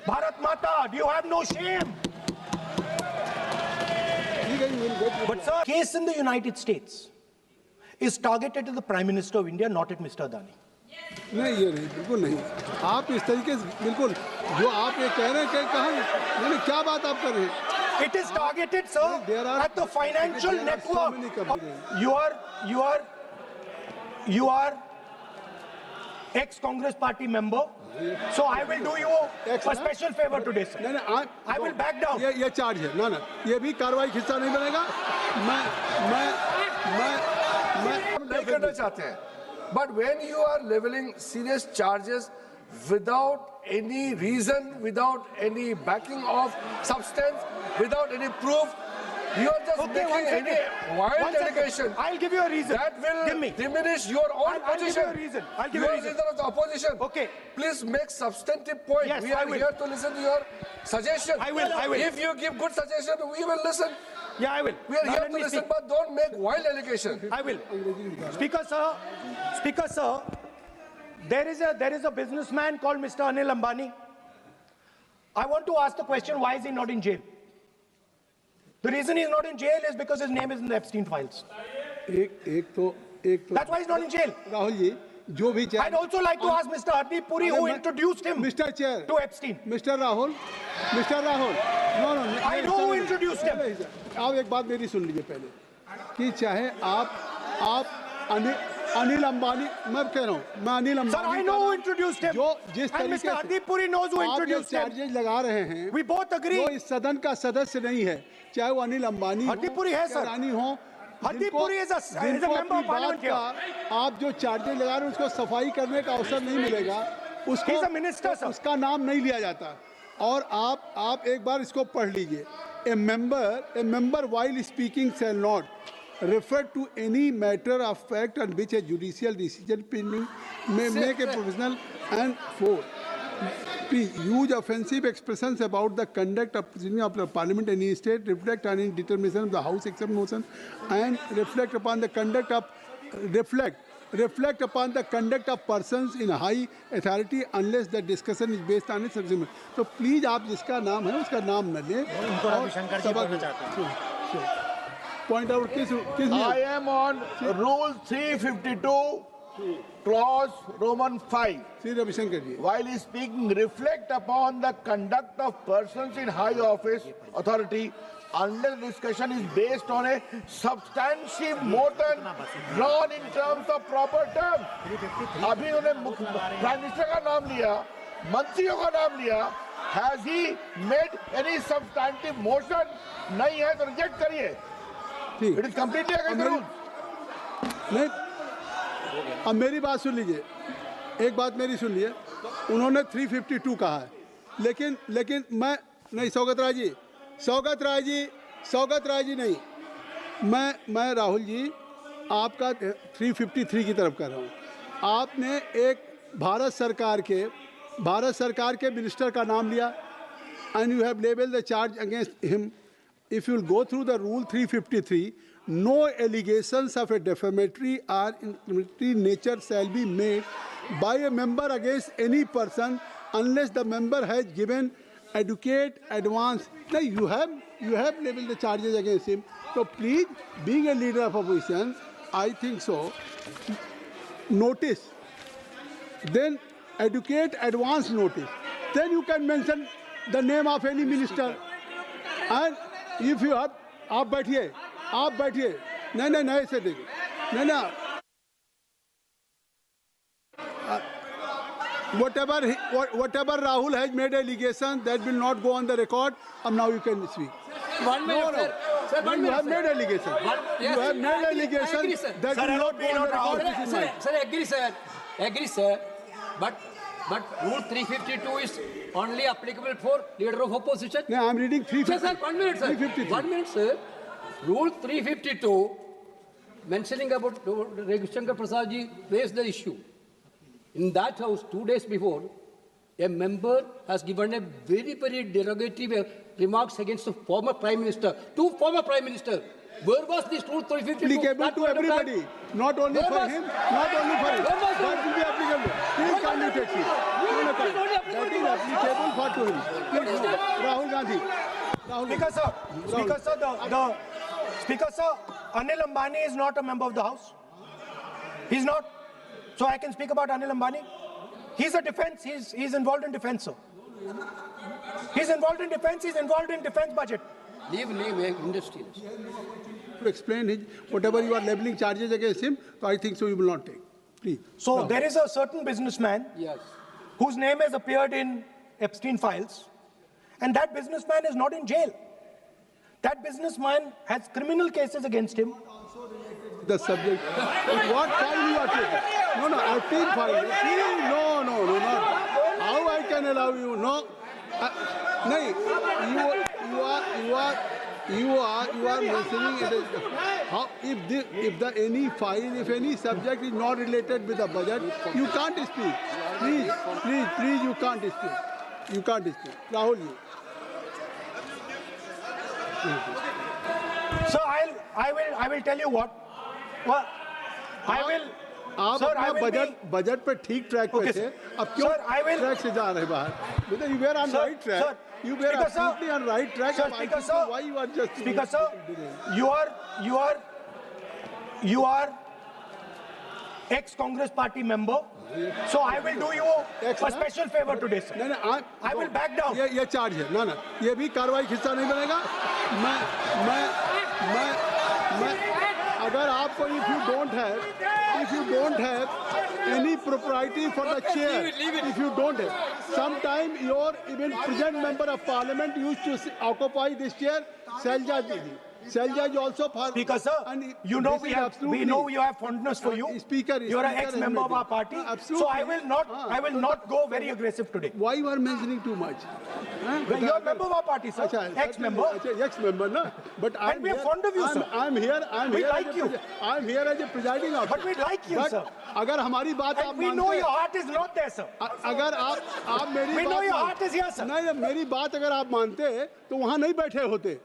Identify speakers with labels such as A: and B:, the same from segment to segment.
A: Bharat Mata, do you have no shame? But sir, case in the United States is targeted to the Prime Minister of India, not at Mr. Adani.
B: नहीं, ये नहीं, बिल्कुल नहीं। आप इस तरीके से बिल्कुल जो आप ये कह रहे हैं कि कहाँ नहीं, क्या बात आप कर रहे हैं?
A: It is targeted, sir, at the financial network. You are ex-Congress party member, so I will do you a special favor today, sir.
B: नहीं,
A: I will back down.
B: ये चार्ज है, ना, ये भी कार्रवाई का हिस्सा नहीं बनेगा।
C: हम नहीं करना चाहते हैं, but when you are leveling serious charges without any reason, without any backing of substance, without any proof, you are just making any wild allegation.
A: I'll give you a reason.
C: That will diminish your own position.
A: I'll give you a reason. I'll give
C: you
A: you a
C: are
A: reason.
C: leader of the opposition.
A: Okay.
C: Please make substantive point.
A: Yes,
C: we are here to listen to your suggestion.
A: I will.
C: If you give good suggestion, we will listen.
A: Yeah, I will.
C: We are here to listen, but don't make wild allegation.
A: I will. Speaker, sir, there is a businessman called Mr. Anil Ambani. I want to ask the question, why is he not in jail? The reason he's not in jail is because his name is in the Epstein files. That's why he's not in jail.
B: Rahul ji, जो भी चाहे।
A: I'd also like to ask Mr. Hardeep Puri who introduced him to Epstein.
B: Mr. Rahul, no.
A: I know who introduced him.
B: आप एक बात मेरी सुन लीजिए पहले, कि चाहे आप अनिल अंबानी, मैं कह रहा हूँ, मैं Anil Ambani.
A: Sir, I know who introduced him.
B: जो जिस
A: and
B: तरीके
A: Mr. Hardeep Puri knows who introduced him.
B: Charges लगा रहे हैं,
A: We both agree.
B: वो इस सदन का सदस्य नहीं है, चाहे वो अनिल अंबानी
A: Hardeep Puri है, sir.
B: रानी हो,
A: Hardeep Puri is a member of parliament here.
B: आप जो चार्जेज लगा रहे हैं उसको सफाई करने का अवसर नहीं मिलेगा, उसको
A: He's a minister, sir.
B: उसका नाम नहीं लिया जाता। और आप एक बार इसको पढ़ लीजिए। A member while speaking shall not refer to any matter of fact on which a judicial decision pending may make a provisional and for use offensive expressions about the conduct of the parliament in any state, reflect on any determination of the house except motion, and reflect upon the conduct of persons in high authority unless the discussion is based on its agreement. So please आप जिसका नाम है उसका नाम न लें। Point out किस
D: I am on Rule 352, Clause Roman 5.
B: Shri Ravishankar ji,
D: While speaking, reflect upon the conduct of persons in high office, authority, unless discussion is based on a substantive motion drawn in terms of proper terms. अभी उन्होंने prime minister का नाम लिया, मंत्रियों का नाम लिया. Has he made any substantive motion? नहीं है तो रिजेक्ट करिए. It is completely against the rules.
B: नहीं, अब मेरी बात सुन लीजिए, एक बात मेरी सुन लीजिए, उन्होंने 352 कहा है, लेकिन मैं नहीं, सौगत राय जी नहीं, मैं राहुल जी आपका 353 की तरफ कर रहा हूँ। आपने एक भारत सरकार के मिनिस्टर का नाम लिया, and you have labeled the charge against him. If you will go through the rule 353, no allegations of a defamatory or incriminatory nature shall be made by a member against any person unless the member has given adequate advance. Now you have labeled the charges against him. So please, being a leader of opposition, I think so. Notice, then adequate advance notice. Then you can mention the name of any minister. And if you have, आप बैठिए, नहीं ऐसे देखिए, नहीं whatever Rahul has made allegation that will not go on the record. Now you can speak.
E: 1 minute,
B: no.
E: Sir,
B: you have made allegation. You have made allegation that will not go on the record.
E: Sir, agree, sir. But Rule 352 is only applicable for leader of opposition.
B: No, I am reading 352.
E: Sir, 1 minute, sir. 1 minute, sir. Rule 352, mentioning about Ravi Shankar Prasad ji raised the issue. In that house, 2 days before, a member has given a very, very derogatory remarks against the former Prime Minister, two former Prime Ministers. Where was this Rule 352?
B: Applicable to everybody, not only for him, not only for him. That will be applicable. Please kindly take it. होता है, that is applicable for to him. Please, no. Rahul Gandhi.
A: Speaker sir, Speaker sir, Anil Ambani is not a member of the House. He's not. So I can speak about Anil Ambani. He's a defense. He's involved in defense, sir. He's involved in defense. He's involved in defense budget.
E: Leave industrialist.
B: To explain his whatever you are leveling charges against him, so I think so you will not take. Please.
A: So there is a certain businessman
E: Yes.
A: whose name has appeared in Epstein files, and that businessman is not in jail. That businessman has criminal cases against him.
B: The subject. What file you are taking? No, Epstein file. No, not. How I can allow you? No. No, you are mentioning it. How if any subject is not related with the budget, you can't speak. Please, you can't speak. You can't speak. Rahul, you.
A: So I will tell you what. Well, I will.
B: आप
A: Sir, I
B: अपना
A: will
B: budget पे ठीक track पे
A: Okay,
B: थे,
A: sir.
B: अब क्यों
A: Sir, I will-
B: track से जा रहे बाहर? Because you were on
A: Sir,
B: right track.
A: sir,
B: You were
A: Speaker, sir.
B: absolutely on right track.
A: Sir,
B: I
A: Speaker,
B: think so
A: sir.
B: why you are just
A: Speaker sir, you are ex-Congress party member. So I will do you
B: Ex,
A: a
B: na?
A: special favor today, sir.
B: नहीं,
A: I will back down.
B: ये charge है ना, ये भी कार्रवाई हिस्सा नहीं बनेगा. मैं अगर आपको if you don't have any propriety for the chair, if you don't have, sometime your even present member of parliament used to occupy this chair, Selja Didi. Selja is also for
A: Speaker sir,
B: and
A: you know
B: this is absolutely-
A: we know you have fondness for you.
B: Speaker,
A: you are an
B: Speaker
A: ex-member
B: has
A: of
B: made
A: our
B: it.
A: party.
B: Absolutely.
A: So I will not go very aggressive today.
B: Why you are mentioning too much?
A: You are a member of our party, sir.
B: अच्छा,
A: Ex-member.
B: Ex-member, no? But
A: And we are fond of you, sir.
B: I'm here.
A: We like
B: as
A: you.
B: I'm here as a presiding officer.
A: But we like you,
B: But
A: sir.
B: अगर हमारी बात आप
A: And we
B: मानते
A: know
B: हैं-
A: your heart is not there, sir.
B: अगर आप मेरी
A: We know
B: बात
A: your
B: मान-
A: heart is here, sir.
B: नहीं, मेरी बात अगर आप मानते तो वहाँ नहीं बैठे होते.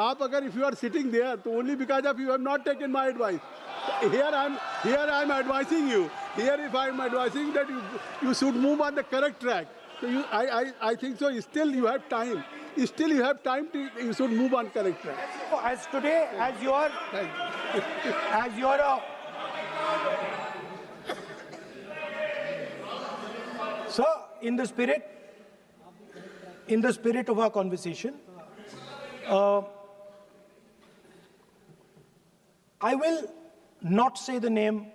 B: आप अगर if you are sitting there, तो only because of you have not taken my advice. Here I'm advising you. Here if I'm advising that you should move on the correct track. So I think so. Still you have time. Still you have time to you should move on correct track.
A: As today, as you are a sir, in the spirit of our conversation, I will not say the name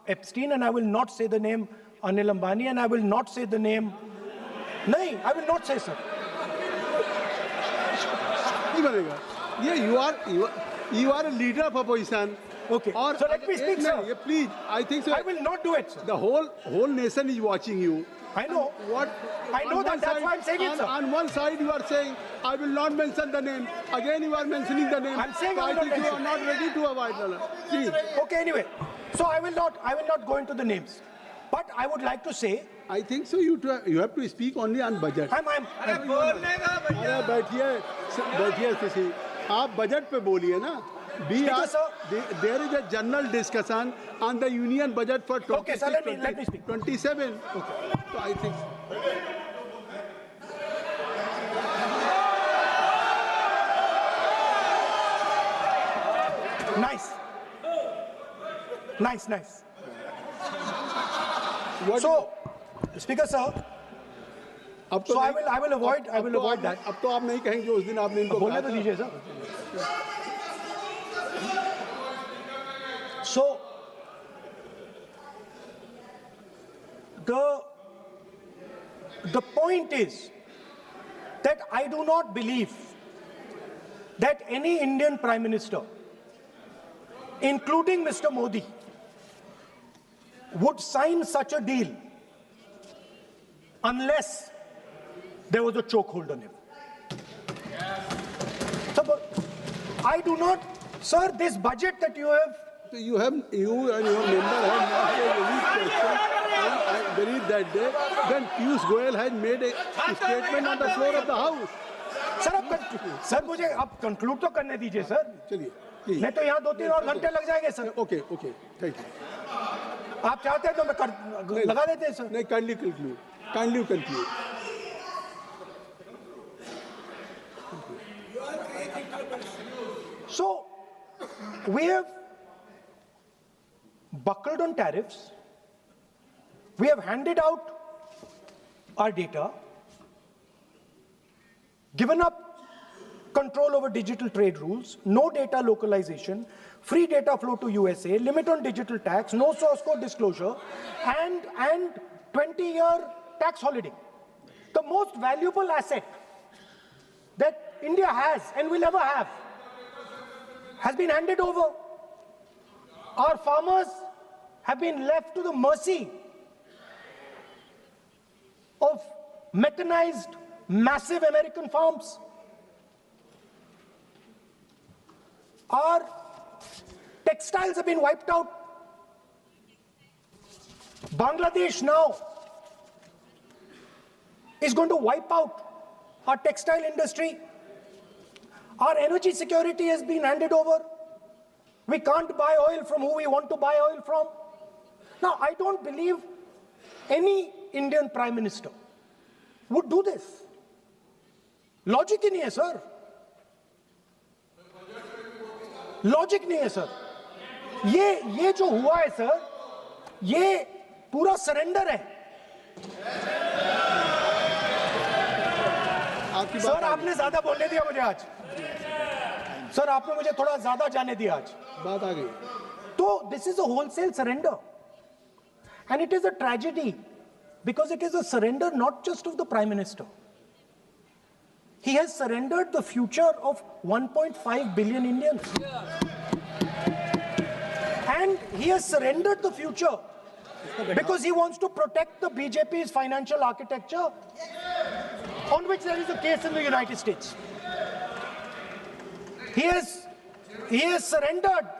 A: Epstein, and I will not say the name Anil Ambani, and I will not say the name. No, I will not say, sir.
B: नहीं बनेगा. You are a leader of opposition.
A: Okay. So let me speak, sir.
B: Please, I think so.
A: I will not do it, sir.
B: The whole nation is watching you.
A: I know. I know
B: on
A: that.
B: one
A: That's
B: side-
A: why I'm saying it, sir.
B: On one side you are saying, I will not mention the name. Again you are mentioning the name.
A: I'm saying
B: so
A: I
B: I
A: will not
B: think you are
A: mention.
B: not ready to avoid the Please.
A: Okay, anyway. So I will not go into the names. But I would like to say,
B: I think so you have to speak only on budget.
A: I'm
B: अरे बैठिए किसी आप budget पे बोलिए ना.
A: Speaker, sir.
B: There is a general discussion on the union budget for 26,
A: Okay, sir, let me speak.
B: 27. Okay. So I think
A: nice.
B: what
A: So, Speaker, sir,
B: अब तो
A: so I
B: नहीं-
A: will avoid that.
B: अब तो आप नहीं कहेंगे उस दिन आपने इनको
A: बोलने
B: कहा
A: तो
B: था.
A: दीजिए, sir. So, the point is that I do not believe that any Indian Prime Minister, including Mr. Modi, would sign such a deal unless there was a chokehold on him. So, but I do not, sir, this budget that you have.
B: So you and your member have not made any question. I believe that day. Then Piyush Goyal had made a statement on the floor of the house.
A: Sir मुझे अब conclude तो करने दीजिए sir.
B: चलिए. please.
A: नहीं तो यहाँ 2-3 और घंटे लग जाएंगे सर.
B: Okay. Thank you.
A: आप चाहते हैं तो मैं लगा देते हैं सर.
B: नहीं, kindly conclude. Kindly conclude.
A: So, we have buckled on tariffs. We have handed out our data, given up control over digital trade rules, no data localization, free data flow to USA, limit on digital tax, no source code disclosure, and 20-year tax holiday. The most valuable asset that India has and will ever have has been handed over. Our farmers have been left to the mercy of mechanized, massive American farms. Our textiles have been wiped out. Bangladesh now is going to wipe out our textile industry. Our energy security has been handed over. We can't buy oil from who we want to buy oil from. Now, I don't believe any Indian Prime Minister would do this. Logic ही नहीं है, sir. Logic नहीं है sir. ये जो हुआ है sir, ये पूरा सरेंडर है. सर आपने ज्यादा बोलने दिया मुझे आज. सर आपने मुझे थोड़ा ज्यादा जाने दिया आज.
B: बात आ गई.
A: तो this is a wholesale surrender, and it is a tragedy because it is a surrender not just of the Prime Minister. He has surrendered the future of 1.5 billion Indians. And he has surrendered the future because he wants to protect the BJP's financial architecture, on which there is a case in the United States. He has surrendered.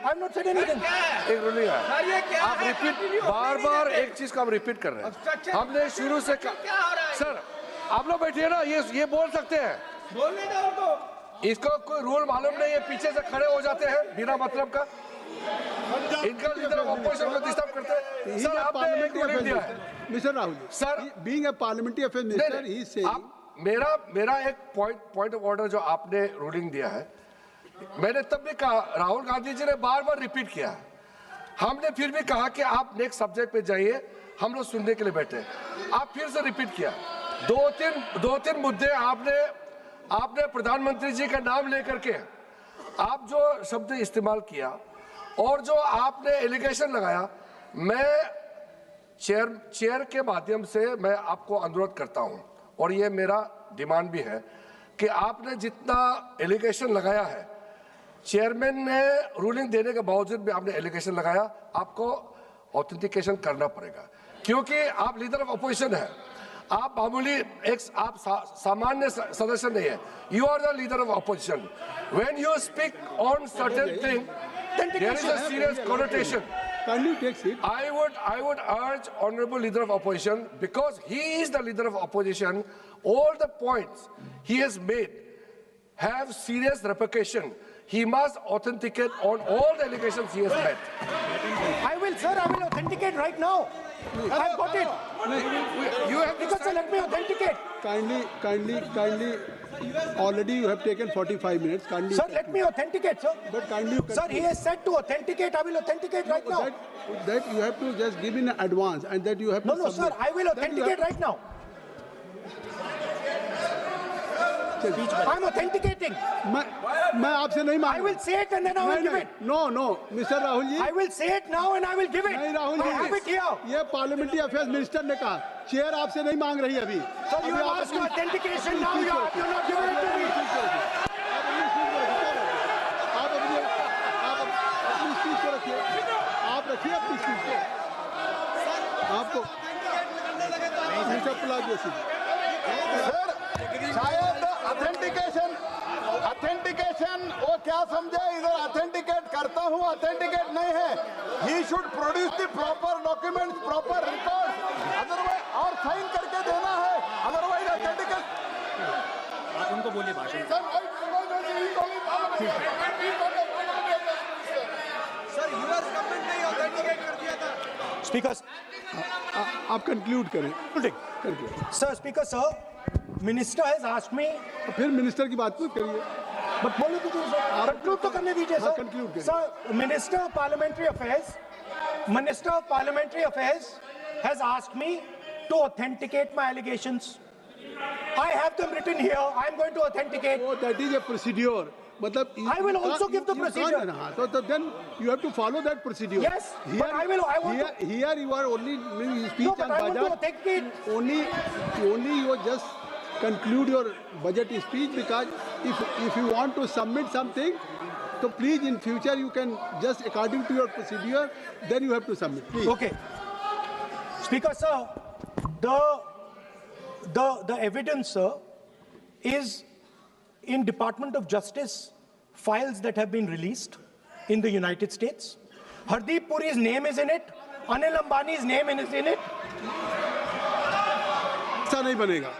A: I'm not saying anything.
C: एक minute यार, आप repeat बार-बार एक चीज का हम repeat कर रहे हैं. हमने शुरू से सर आप लोग बैठिए ना, ये बोल सकते हैं. बोलने दो उनको. इसको कोई रूल मालूम नहीं है, पीछे से खड़े हो जाते हैं बिना मतलब का. इनका लीडर ऑपोजिशन को डिस्टर्ब करते हैं. सर आपने एक रूलिंग दिया है.
B: Mister Rahul
C: sir,
B: being a parliamentary affair minister, he is saying
C: मेरा एक पॉइंट ऑफ ऑर्डर जो आपने रूलिंग दिया है, मैंने तब भी कहा, राहुल गांधी जी ने बार-बार रिपीट किया. हमने फिर भी कहा कि आप नेक्स्ट सब्जेक्ट पे जाइए, हम लोग सुनने के लिए बैठे. आप फिर से रिपीट किया. दो तीन मुद्दे आपने प्रधानमंत्री जी का नाम लेकर के आप जो शब्द इस्तेमाल किया और जो आपने एलिगेशन लगाया, मैं चेयर के माध्यम से मैं आपको अनुरोध करता हूं, और ये मेरा डिमांड भी है कि आपने जितना एलिगेशन लगाया है, चेयरमैन ने रूलिंग देने के बावजूद भी आपने एलिगेशन लगाया, आपको ऑथेंटिकेशन करना पड़ेगा, क्योंकि आप लीडर ऑफ अपोजिशन है. आप मामूली आप सामान्य सदस्य नहीं है. You are the leader of opposition. When you speak on certain thing, there is a serious connotation. I would urge Honorable Leader of Opposition, because he is the Leader of Opposition, all the points he has made have serious repercussion. He must authenticate on all the allegations he has made.
A: I will authenticate right now. I've got it.
C: You have to
A: Because let me authenticate.
B: Kindly. Already you have taken 45 minutes. Kindly.
A: Sir, let me authenticate, sir.
B: But kindly.
A: Sir, he has said to authenticate. I will authenticate right now.
B: That you have to just give in advance, and that you have to.
A: No, sir. I will authenticate right now. I'm authenticating.
B: मैं आपसे नहीं मांग.
A: I will say it and then I will give it.
B: No, Mr. Rahul ji.
A: I will say it now and I will give it.
B: नहीं Rahul ji.
A: I have it here.
B: ये parliamentary affairs minister ने कहा, chair आपसे नहीं मांग रही अभी.
A: So you have asked for authentication now. You're not giving it to me.
B: आप अपनी स्पीच को रखिए. आप रखिए अपनी स्पीच को. आपको मिस्टर पुलाजी
D: सर, शायद ऑथेंटिकेशन वो क्या समझे, इधर ऑथेंटिकेट करता हूँ, ऑथेंटिकेट नहीं है. He should produce the proper documents, proper record, otherwise और साइन करके देना है, अदरवाइज ऑथेंटिकेट.
F: आप उनको बोलिए भाषण.
D: सर यूएस गवर्नमेंट ने ऑथेंटिकेट कर दिया था.
A: Speaker,
B: आप कंक्लूड करें।
A: sir, Speaker, sir, Minister has asked me.
B: तो फिर मिनिस्टर की बात मत करिए।
A: But बोलने दीजिए सर, conclude तो करने दीजिए
B: हाँ,
A: सर।
B: conclude करिए।
A: Sir, Minister of Parliamentary Affairs has asked me to authenticate my allegations. I have them written here. I am going to authenticate.
B: Oh, that is a procedure. मतलब
A: I will also give the
B: you can't-
A: procedure.
B: हाँ, तो then you have to follow that procedure.
A: Yes, but I want to-
B: Here you are only speech
A: No,
B: on
A: but I want to
B: budget.
A: authenticate.
B: Only you just conclude your budget speech, because if you want to submit something, so please in future you can just according to your procedure, then you have to submit. Please.
A: Okay. Speaker, sir, the evidence, sir, is in Department of Justice files that have been released in the United States. Hardeep Puri's name is in it. Anil Ambani's name is in it.
B: ऐसा नहीं बनेगा।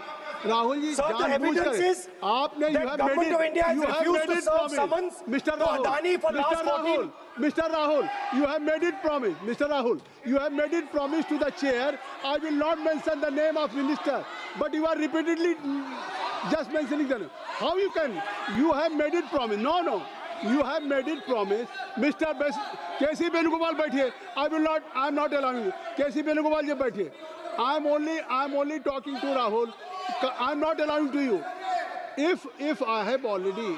B: Rahul ji,
A: Sir, the evidence is
B: आपने
A: that Government of India has refused to serve summons
B: Mr.
A: to Adani for last 14.
B: Mr. Rahul, you have made it promise. Mr. Rahul, you have made it promise to the chair. I will not mention the name of minister, but you are repeatedly just mentioning the name. How you can? You have made it promise. No. You have made it promise. Mr. K.C. Venugopal बैठिए. I am not allowing you. K.C. Venugopal जी बैठिए. I am only talking to Rahul. I am not allowing to you. If I have already,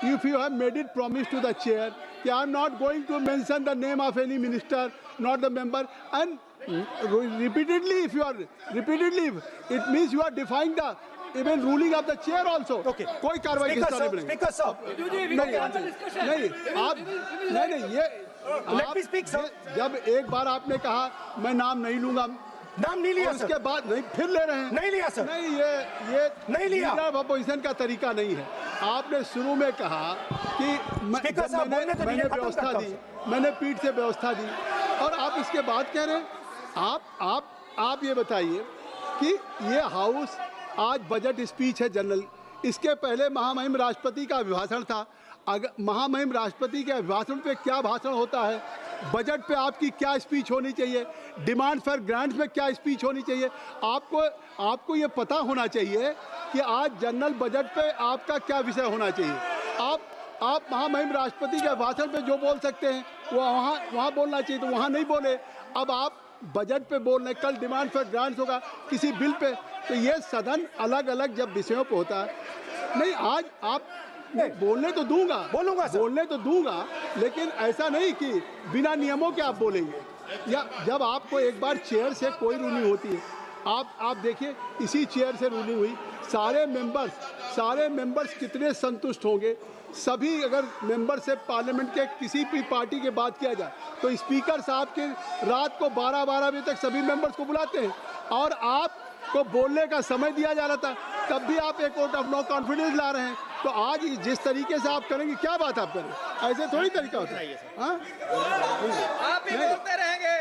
B: if you have made it promise to the chair, I am not going to mention the name of any minister, not the member, and repeatedly, it means you are defying the even ruling of the chair also.
A: Okay.
B: कोई कार्रवाई किस तरह नहीं
A: Speaker, sir.
B: नहीं ये
A: Let me speak, sir.
B: जब एक बार आपने कहा मैं नाम नहीं लूंगा,
A: नाम नहीं लिया,
B: और उसके
A: सर.
B: बाद नहीं फिर ले रहे हैं।
A: नहीं लिया, सर.
B: नहीं, ये
A: नहीं लिया.
B: लीडर ऑफ अपोजिशन का तरीका नहीं है। आपने शुरू में कहा कि
A: स्पीकर साहब, बोलने तो
B: मैंने
A: दीजिए, खत्म
B: व्यवस्था
A: करता
B: दी,
A: हूं,
B: मैंने पीठ से व्यवस्था दी, और आप इसके बाद कह रहे हैं। आप ये बताइए कि ये हाउस आज बजट स्पीच है जनरल, इसके पहले महामहिम राष्ट्रपति का अभिभाषण था। अगर महामहिम राष्ट्रपति के अभिभाषण पे क्या भाषण होता है, बजट पे आपकी क्या स्पीच होनी चाहिए, डिमांड फॉर ग्रांट्स में क्या स्पीच होनी चाहिए, आपको ये पता होना चाहिए कि आज जनरल बजट पे आपका क्या विषय होना चाहिए। आप महामहिम राष्ट्रपति के भाषण पे जो बोल सकते हैं वो वहाँ बोलना चाहिए, तो वहाँ नहीं बोले। अब आप बजट पे बोल रहे, कल डिमांड फॉर ग्रांट्स होगा किसी बिल पे, तो ये सदन अलग अलग जब विषयों पे होता है। नहीं, आज आप बोलने तो दूंगा, बोलने तो दूंगा, लेकिन ऐसा नहीं कि बिना नियमों के आप बोलेंगे। या जब आपको एक बार चेयर से कोई रूलिंग होती है, आप देखिए इसी चेयर से रूलिंग हुई, सारे मेंबर्स कितने संतुष्ट होंगे। सभी अगर मेंबर से पार्लियामेंट के किसी भी पार्टी की बात किया जाए तो स्पीकर साहब के रात को 12-12 बजे तक सभी मेंबर्स को बुलाते हैं, और आपको बोलने का समय दिया जा रहा था, तब भी आप एक वोट ऑफ नो कॉन्फिडेंस ला रहे हैं। तो आज जिस तरीके से आप करेंगे, क्या बात आप करें, ऐसे थोड़ी तरीका होता है। हाँ,
G: आप ही बोलते रहेंगे।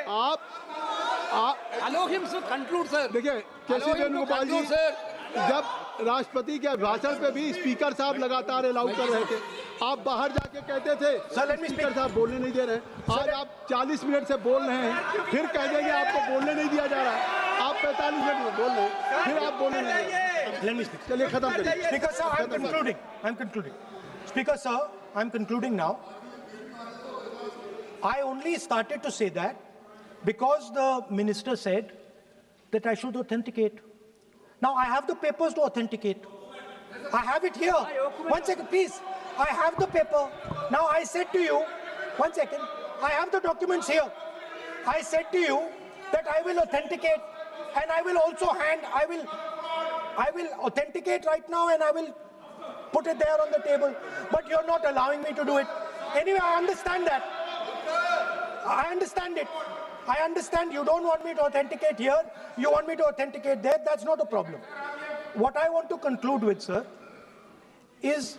E: Allow him to conclude, sir.
B: देखिए के.सी. वेणुगोपाल जी, जब राष्ट्रपति के भाषण पे भी स्पीकर साहब लगातार अलाउ कर रहे थे, आप बाहर जाके कहते थे स्पीकर साहब बोलने नहीं दे रहे हैं। आज आप 40 मिनट से बोल रहे हैं, फिर कह देंगे आपको बोलने नहीं दिया जा रहा है। आप 45 मिनट में बोल रहे हैं, फिर आप बोलने नहीं दे रहे हैं।
A: Let me speak.
B: चलिए खत्म करिए।
A: Speaker sir, I'm concluding. Speaker sir, I'm concluding now. I only started to say that because the minister said that I should authenticate. Now I have the papers to authenticate. I have it here. One second, please. I have the paper. Now I said to you, one second. I have the documents here. I said to you that I will authenticate, and I will also I will authenticate right now, and I will put it there on the table. But you're not allowing me to do it. Anyway, I understand that. I understand it. I understand you don't want me to authenticate here. You want me to authenticate there. That's not a problem. What I want to conclude with, sir, is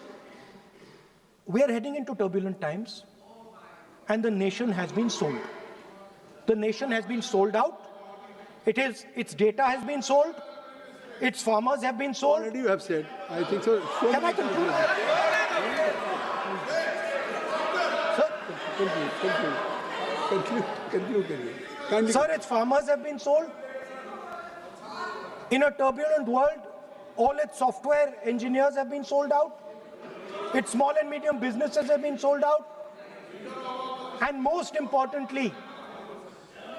A: we are heading into turbulent times, and the nation has been sold. The nation has been sold out. Its data has been sold. Its farmers have been sold.
B: Already you have said. I think so.
A: Can I conclude? Sir?
B: Conclude करिए।
A: Sir, its farmers have been sold. In a turbulent world, all its software engineers have been sold out. Its small and medium businesses have been sold out. And most importantly,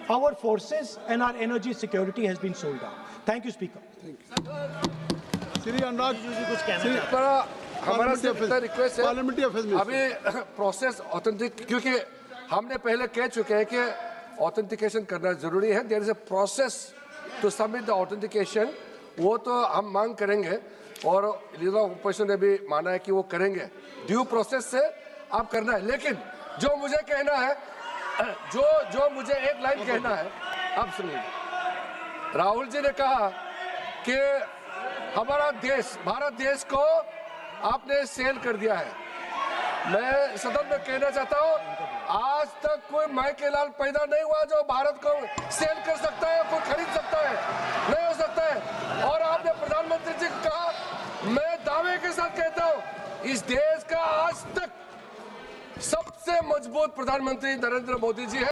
A: our forces and our energy security has been sold out. Thank you, Speaker.
B: Shri Anurag, Shri
C: हमारा सिर्फ इतना request है
B: Parliamentary Affairs Minister.
C: अभी process authentic, क्योंकि हमने पहले कह चुके हैं कि ऑथेंटिकेशन करना जरूरी है. There is a process to submit the authentication. वो तो हम मांग करेंगे और लीडर ऑफ अपोजिशन ने भी माना है कि वो करेंगे. ड्यू प्रोसेस से आप करना है. लेकिन जो मुझे कहना है, जो मुझे एक लाइन कहना है, आप सुनिए. राहुल जी ने कहा कि हमारा देश, भारत देश को आपने सेल कर दिया है. मैं सदन में कहना चाहता हूं, आज तक कोई माइकेलाल पैदा नहीं हुआ जो भारत को सेल कर सकता है, कोई खरीद सकता है, नहीं हो सकता है. और आपने प्रधानमंत्री जी को कहा, मैं दावे के साथ कहता हूं, इस देश का आज तक सबसे मजबूत प्रधानमंत्री नरेंद्र मोदी जी है.